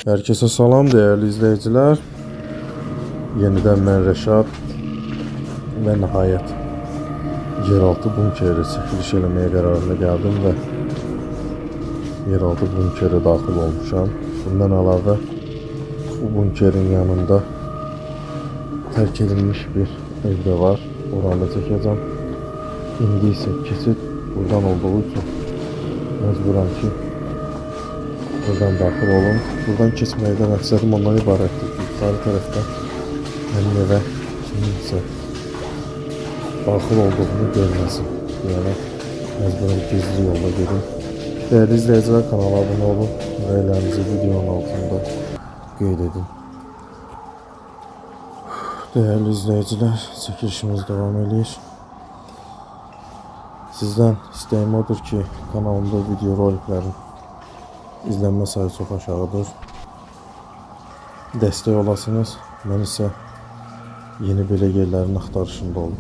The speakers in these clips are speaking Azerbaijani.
Herkese salam değerli izleyiciler. Yeniden ben Rəşad ve nihayet yeraltı bunkeri çəkiliş eləməyə qərarına gəldim və yeraltı bunkere daxil olmuşam. Bundan əlavə bu bunkerin yanında terk edilmiş bir evde var. Oranda çəkəcəm. İndi isə keçid buradan olduğu üçün məcburam ki buradan daxil olun. Buradan keçməkdə məqsədim ondan ibarətdir ki, yuxarı tərəfdən mənim evə kiminsə daxil olduğunu görməsin. Yəni məcburam gizli yolla gedim. Değerli izleyiciler, kanala abone olun və ellərinizi videonun altında qeyd edin. Değerli izleyiciler, çəkilişimiz devam edir. Sizden isteğim odur ki kanalımda video roliklerin izlenme sayısı çok aşağıdır. Destek olasınız. Ben ise yeni belə yerlərin axtarışında olun.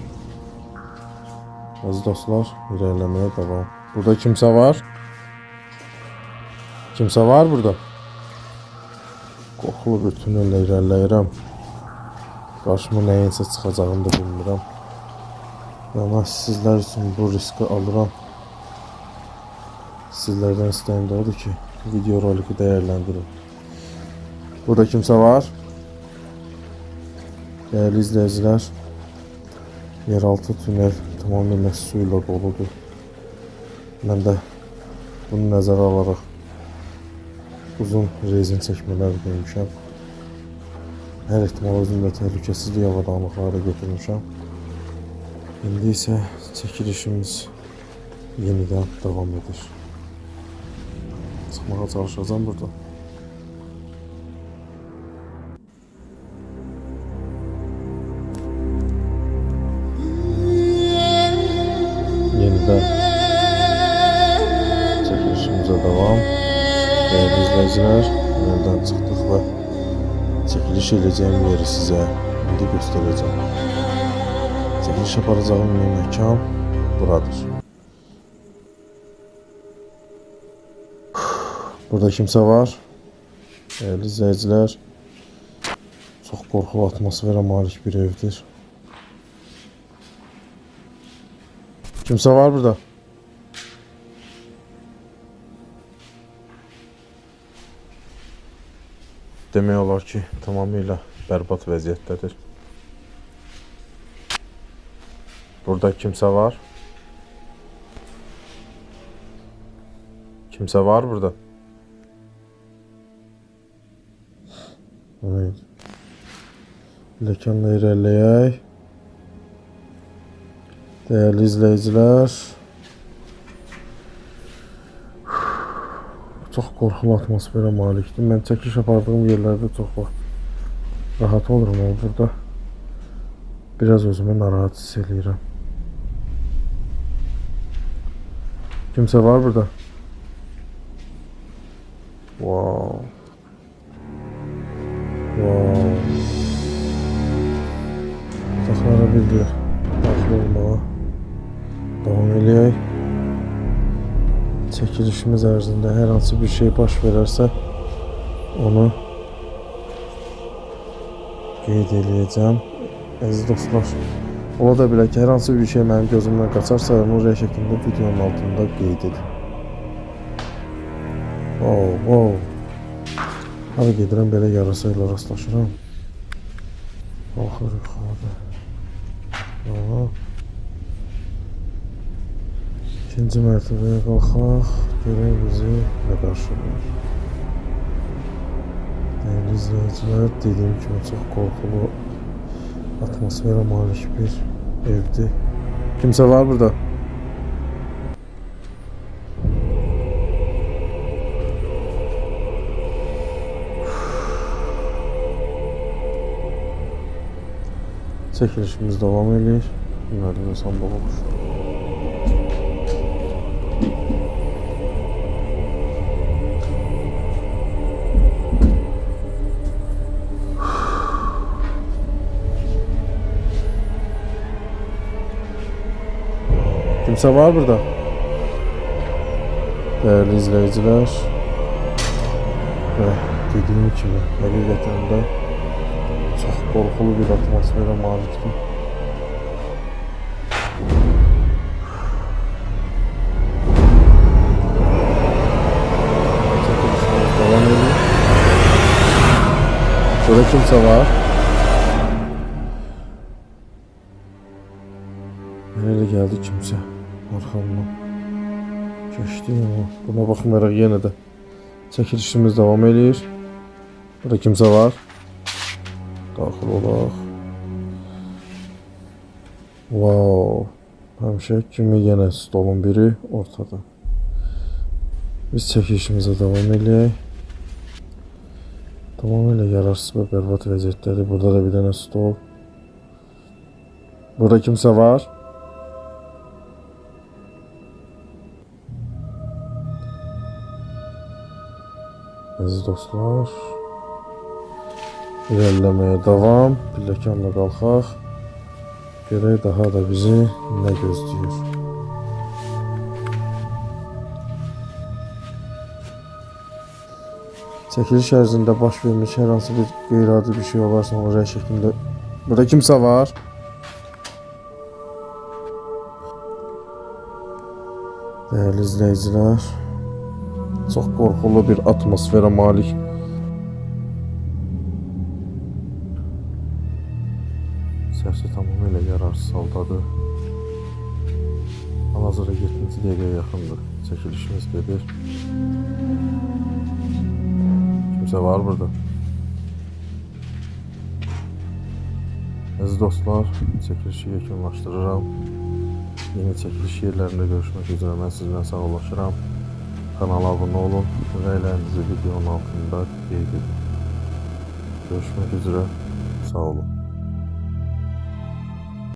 Aziz dostlar, ilerlemeye devam. Burada kimse var? Kimse var burada? Qorxulu bir tünelle ilerləyirəm. Qarşıma nəyinsə çıxacağını da bilmirəm. Ama sizler için bu riski alıram. Sizlerden isteğim de odur ki video roliki değerlendirin. Burada kimse var? Değerli izleyiciler, yeraltı tünel tamamıyla suyla doludur. Ben de bunu nəzərə alaraq uzun rezin çəkmələr qoymuşam. Hər ehtimal özümdə təhlükəsizlik avadanlıqları götürmüşəm. İndi isə çəkilişimiz yeniden devam edir. Çıxmağa çalışacağım burada. Yeniden çəkilişimizə devam. Değerli izleyiciler, tünelden çıxdıq və çəkiliş edəcəyim yeri sizə indi göstərəcəm. Çəkiliş aparacağım məkan buradır. Burada kimse var? Değerli izleyiciler, çok qorxulu atmosfera malik bir evdir. Kimse var burada? Demək olar ki, tamamıyla berbat vəziyyətdədir. Burada kimse var? Kimse var burada? Evet. Lekanla ilerleyək. Değerli izleyiciler, çok qorxulu atmosfera malikdir. Mən çəkiş apardığım yerlerde çok vaxt rahat olurum, ama burada biraz özümü narahat hiss edirəm. Kimse var burada? Wow. Wow. Otaqlara bir daxil olmağa devam eləyək. Çəkilişimiz ərzində hər hansı bir şey baş verərsə onu qeyd eləyəcəm. Əziz dostlar, ola da bilər ki, hər hansı bir şey mənim gözümdən qaçarsa onu R şəklində videonun altında qeyd edin. Wow. Hadi gedirəm, belə yarasayla rastlaşıram. Qalxır yuxarıda. İkinci mərtəbəyə qalxaq, görək bizi nə qarşılayır. Değerli izleyiciler, dediğim kimi çox qorxulu atmosfera malik bir evdir. Kimse var burada? Çəkilişimiz devam edir. Bunlardan sandığı olmuş. Kimse var burada? Değerli izleyiciler. Evet. Dediğim kimi həqiqətən də çox qorxulu bir atmosferə malikdir. Çəkilişimiz davam edir. Burada kimsə var. Nereye geldi kimsə arxamdan keçdi ama buna baxmayaraq yenə də çəkilişimiz davam edir. Burada kimsə var. Daxil olaq. Wow. Həmişə kimi yenə stolun biri ortada. Biz çəkilişimizə davam edək. Tamamilə yararsız və bərbad vəziyyətdədir. Burada da bir dənə stol. Burada kimsə var. Əziz dostlar, ilerlemeye devam, pilləkənlə qalxaq, görək daha da bizi nə gözləyir. Çəkiliş ərzində baş vermiş hər hansı bir qeyri-adi bir şey olarsa onu rəy şəklində. Burada kimsə var. Değerli izleyiciler, çok qorxulu bir atmosferə malik. Səsi tamamilə yararsız haldadır. Hal-hazırda 7-ci dəqiqəyə yaxındır. Çəkilişimiz gedir. Kimsə var burada. Əziz dostlar, çəkilişi yekunlaşdırıram. Yeni çəkiliş yerlərində görüşmək üzrə mən sizlə sağollaşıram. Kanala abone olun ve rəylərinizi videonun altında qeyd edin. Görüşmək üzrə, sağ olun.